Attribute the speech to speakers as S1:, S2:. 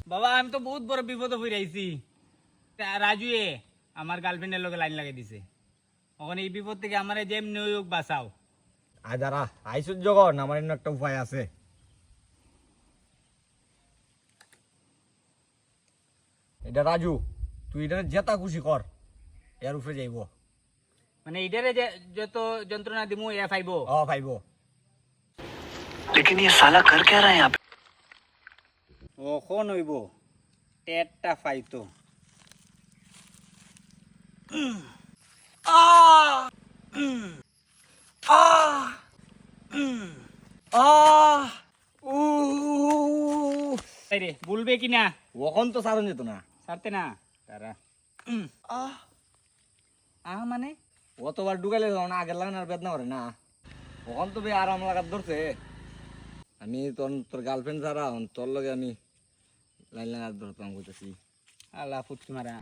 S1: বাবা আমি তো বহুত বড় বিপদে পড়ে আইছি। রাজুয়ে আমার গার্লফ্রেন্ডের লগে লাইন লাগাই দিছে। ওখানে এই বিপদ থেকে আমার যেমনি হোক বাঁচাও।
S2: আয় দাঁড়া, আইসুর যখন আমার এমন একটা উপায় আছে। এটা রাজু, তুই এটা জেতা খুশি কর, এর উপরে যাইব।
S1: মানে এটারে যত যন্ত্রণা দিমু এ পাইবো।
S2: পাইব।
S3: लेकिन ये साला कर क्या रहा है यहाँ पे?
S1: ওখন হইব টেটটা পাইতো। রে বলবে কি না?
S2: ওখন তো সারণ যেত না।
S1: ছাড়তে না তারা। মানে
S2: অতবার ঢুকাইলে না আগের লাগান আর বেদনা করে না। ওখান তো আরাম লাগার ধরছে। আমি তোর গার্লফ্রেন্ড ছাড়া তোর লগে আমি লাইন লাগার ধরতাম কইতেছি।
S1: আল্লাহ ফুটকি মারা।